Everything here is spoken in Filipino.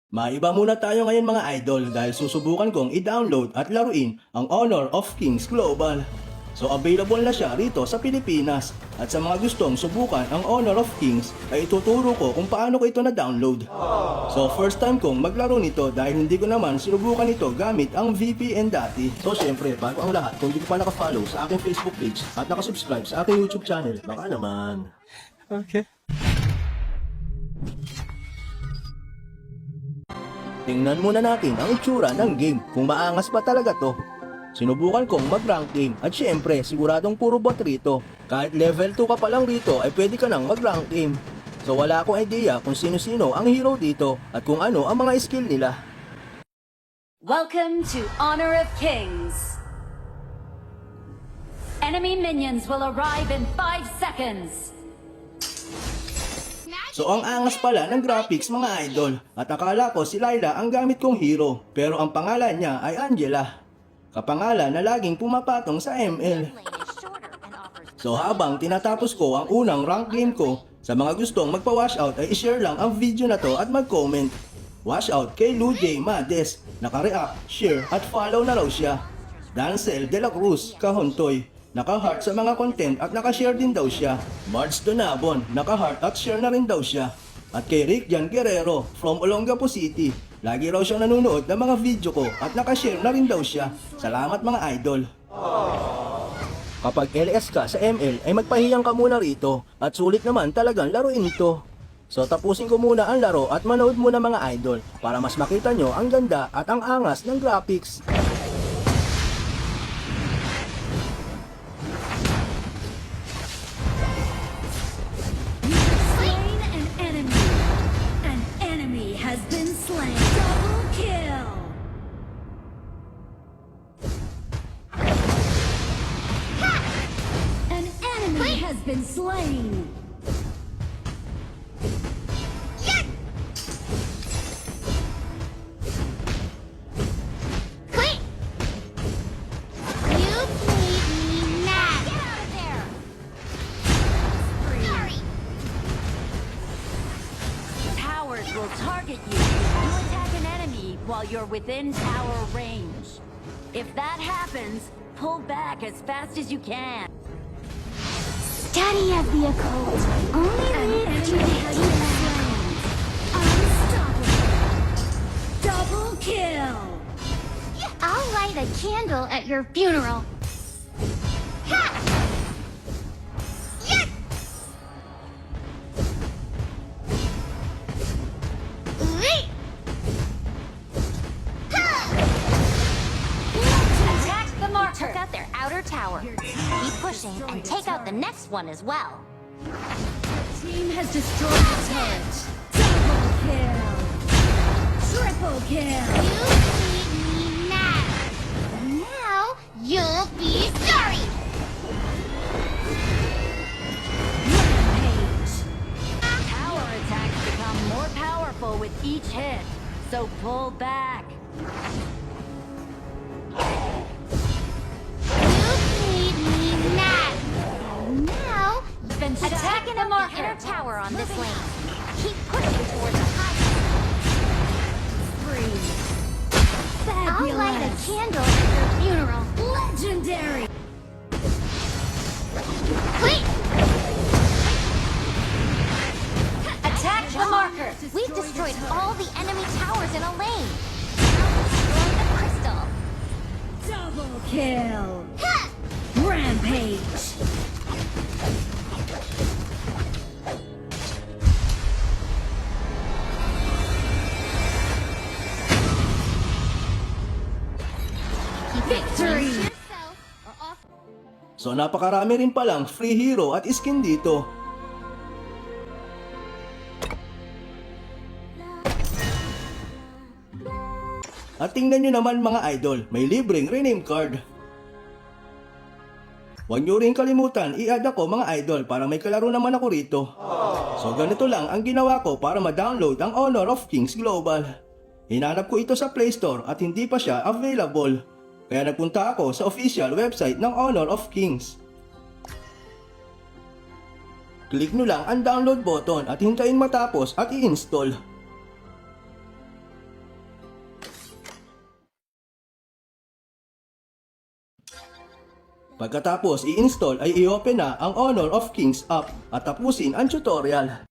Maiba muna tayo ngayon mga idol dahil susubukan kong i-download at laruin ang Honor of Kings Global. So available na siya rito sa Pilipinas at sa mga gustong subukan ang Honor of Kings ay ituturo ko kung paano ko ito na-download. So first time kong maglaro nito dahil hindi ko naman sinubukan ito gamit ang VPN dati. So syempre bago ang lahat, kung hindi ko pa naka-follow sa aking Facebook page at naka-subscribe sa aking YouTube channel, baka naman. Okay. Tingnan muna natin ang itsura ng game kung maangas ba talaga to. Sinubukan kong mag-rank game at syempre siguradong puro bot rito. Kahit level 2 ka pa lang rito ay pwede ka nang mag-rank game. So wala akong idea kung sino-sino ang hero dito at kung ano ang mga skill nila. Welcome to Honor of Kings. Enemy minions will arrive in 5 seconds. So ang angas pala ng graphics mga idol at akala ko si Layla ang gamit kong hero pero ang pangalan niya ay Angela. Kapangalan na laging pumapatong sa ML. So habang tinatapos ko ang unang rank game ko, sa mga gustong magpa-washout ay i-share lang ang video na to at mag-comment. Washout kay Lou J. Mades, naka-react, share at follow na raw siya. Dancel de la Cruz, Kahontoy, naka-heart sa mga content at naka-share din daw siya. Marge Donabon, naka-heart at share na rin daw siya. At kay Rick Jan Guerrero from Olongapo City, lagi raw siyang nanonood ng mga video ko at naka-share na rin daw siya. Salamat mga idol. Kapag LS ka sa ML ay magpahiyang ka muna rito at sulit naman talagang laruin ito. So tapusin ko muna ang laro at manood muna mga idol para mas makita nyo ang ganda at ang angas ng graphics. Has been slain. Quit! You made me mad. Get out of there. Sorry. Towers will target you if you attack an enemy while you're within tower range. If that happens, pull back as fast as you can. Study of the occult. Only live to defeat. Unstoppable. Double kill. I'll light a candle at your funeral. Ha! Yes! Wait! Ha! Attack the marker. Took out their outer tower. Keep pushing and take out the next one as well. Team has destroyed the turret. Double kill. Triple kill. You made me mad. Now you'll be sorry. Rampage. Tower attacks become more powerful with each hit, so pull back. You made me mad. Now Been attacking the the inner tower on this lane. Keep pushing towards the high. Free. I'll light a candle at your funeral. Legendary. Wait! Attack the marker. We've destroyed all the enemy towers in a lane. Now destroy the crystal. Double kill. Ha! Rampage. Victory. Yourself or off. So napakarami rin palang free hero at skin dito. At tingnan nyo naman mga idol, may libreng rename card. Huwag nyo rin kalimutan i-add ako mga idol para may kalaro naman ako rito. So ganito lang ang ginawa ko para ma-download ang Honor of Kings Global. Hinanap ko ito sa Play Store at hindi pa siya available. Kaya nagpunta ako sa official website ng Honor of Kings. Click nyo lang ang download button at hintayin matapos at i-install. Pagkatapos i-install ay i-open na ang Honor of Kings app at tapusin ang tutorial.